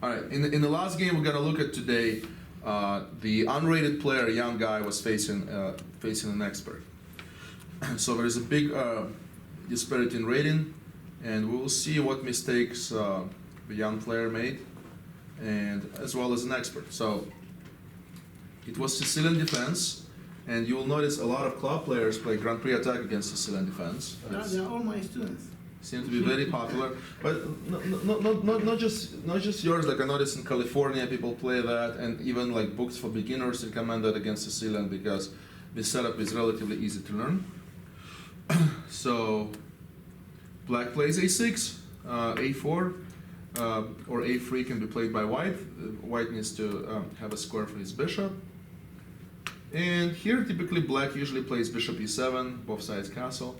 All right, in the last game we're gonna look at today, the unrated player, a young guy, was facing an expert. So there is a big disparity in rating, and we will see what mistakes the young player made, and as well as an expert. So it was Sicilian defense, and you will notice a lot of club players play Grand Prix attack against Sicilian defense. They're all my students. Seem to be very popular, but not just yours. Like I noticed in California, people play that, and even like books for beginners recommend that against Sicilian because the setup is relatively easy to learn. So black plays a6, a4, or a3 can be played by white. White needs to have a square for his bishop. And here, typically, black usually plays bishop e7, both sides castle.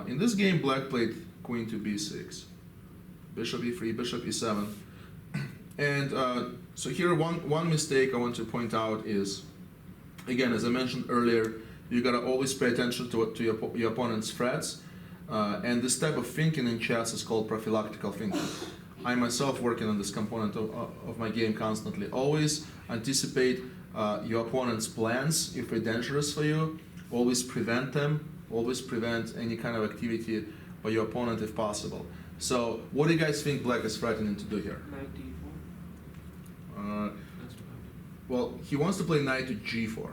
In this game, black played queen to b6, bishop e3, bishop e7. And so here, one mistake I want to point out is, again, as I mentioned earlier, you gotta always pay attention to your opponent's threats. And this type of thinking in chess is called prophylactical thinking. I myself working on this component of my game constantly. Always anticipate your opponent's plans if they're dangerous for you. Always prevent them. Always prevent any kind of activity by your opponent if possible. So, what do you guys think black is threatening to do here? Knight d4. Well, he wants to play knight to g4.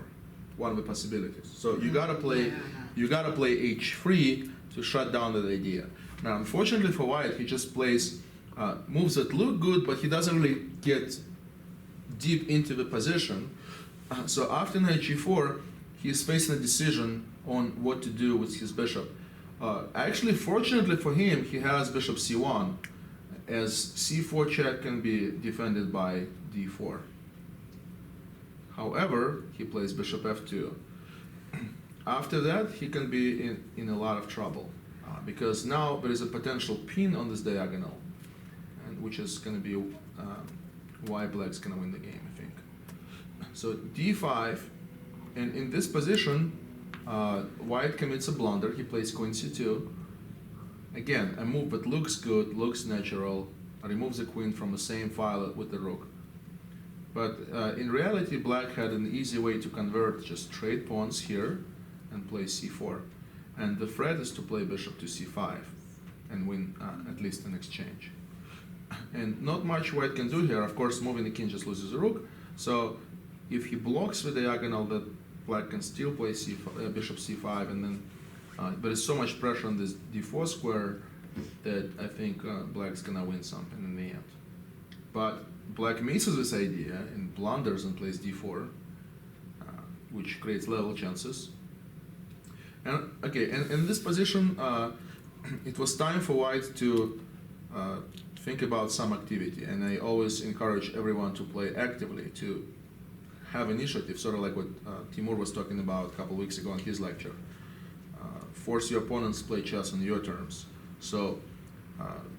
One of the possibilities. So you gotta play h3 to shut down that idea. Now, unfortunately for white, he just plays moves that look good, but he doesn't really get deep into the position. So after knight g4, he's facing a decision on what to do with his bishop. Actually, fortunately for him, he has bishop c1, as c4 check can be defended by d4. However, he plays bishop f2. After that, he can be in a lot of trouble, because now there is a potential pin on this diagonal, and which is going to be why black's going to win the game, I think. So d5, and in this position, white commits a blunder. He plays queen c2. Again, a move that looks good, looks natural, removes the queen from the same file with the rook. But in reality, black had an easy way to convert just trade pawns here and play c4. And the threat is to play bishop to c5 and win at least an exchange. And not much white can do here. Of course, moving the king just loses the rook. So if he blocks the diagonal, that black can still play bishop c5, and then there is so much pressure on this d4 square that I think black's gonna win something in the end. But black misses this idea and blunders and plays d4, which creates level chances. And okay, and in this position, it was time for white to think about some activity, and I always encourage everyone to play actively, to have initiative, sort of like what Timur was talking about a couple weeks ago in his lecture. Force your opponents to play chess on your terms. So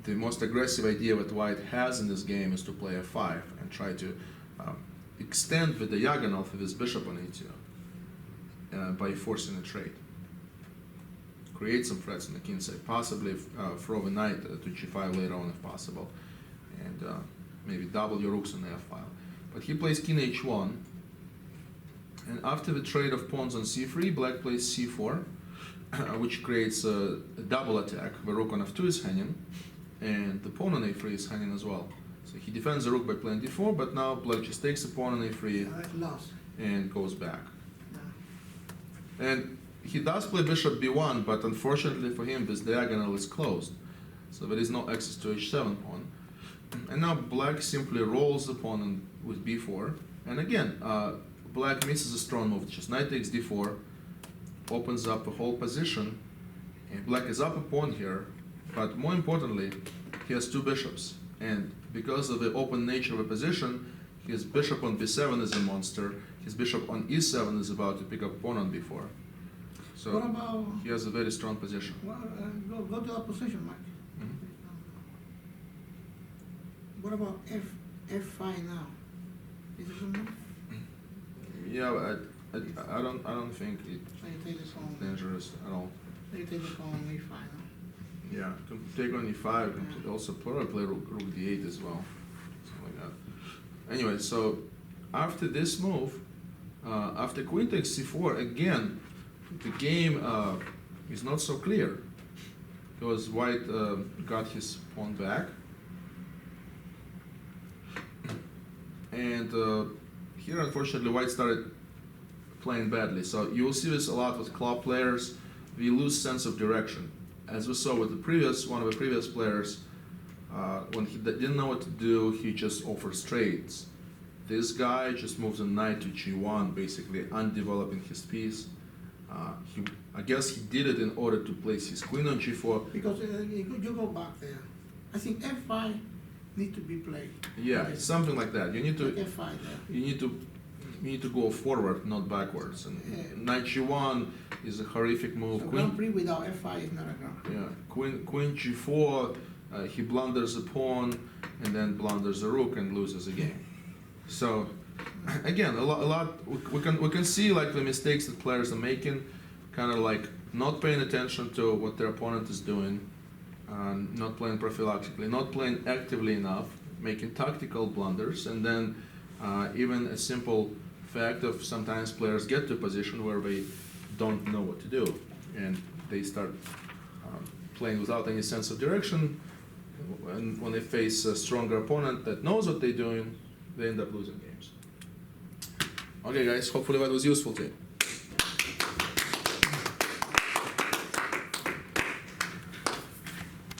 the most aggressive idea that white has in this game is to play f5 and try to extend the diagonal for this bishop on e2 by forcing a trade. Create some threats on the king side, possibly throw the knight to g5 later on if possible, and maybe double your rooks on the f file. But he plays king h1, and after the trade of pawns on c3, black plays c4, which creates a double attack. The rook on f2 is hanging, and the pawn on a3 is hanging as well. So he defends the rook by playing d4, but now black just takes the pawn on a3 and goes back. And he does play bishop b1, but unfortunately for him, this diagonal is closed. So there is no access to h7 pawn. And now black simply rolls the pawn with b4. And again, black misses a strong move, just knight takes d4, opens up the whole position. And black is up a pawn here, but more importantly, he has two bishops. And because of the open nature of the position, his bishop on b7 is a monster, his bishop on e7 is about to pick up pawn on b4. So what about, he has a very strong position. Well, go to that position, Mike. Mm-hmm. What about f5 now? Is it good move? Yeah, I don't think it's So you take this on. dangerous at all. So you take the pawn on e5 now. Yeah, to take on e5, can also probably play rook d8 as well. So something like that. Anyway, so after this move, after queen takes c4, again, the game is not so clear, because white got his pawn back, and here unfortunately white started playing badly. So you will see this a lot with club players. We lose sense of direction, as we saw with one of the previous players. When he didn't know what to do, he just offered straights. This guy just moves a knight to g1, basically undeveloping his piece. I guess he did it in order to place his queen on g4. Because you go back there. I think f5 need to be played. Yeah, Okay. something like that. You need to Like f5 there. you need to go forward, not backwards. And Yeah. knight g1 is a horrific move. So Queen, Grand Prix without f5 is not a Grand Prix. yeah, queen g4. He blunders the pawn and then blunders the rook and loses the game. So again, a lot. We can see like the mistakes that players are making, kind of like not paying attention to what their opponent is doing, not playing prophylactically, not playing actively enough, making tactical blunders, and then even a simple fact of sometimes players get to a position where they don't know what to do, and they start playing without any sense of direction. And when they face a stronger opponent that knows what they're doing, they end up losing games. Okay guys, hopefully that was useful to you.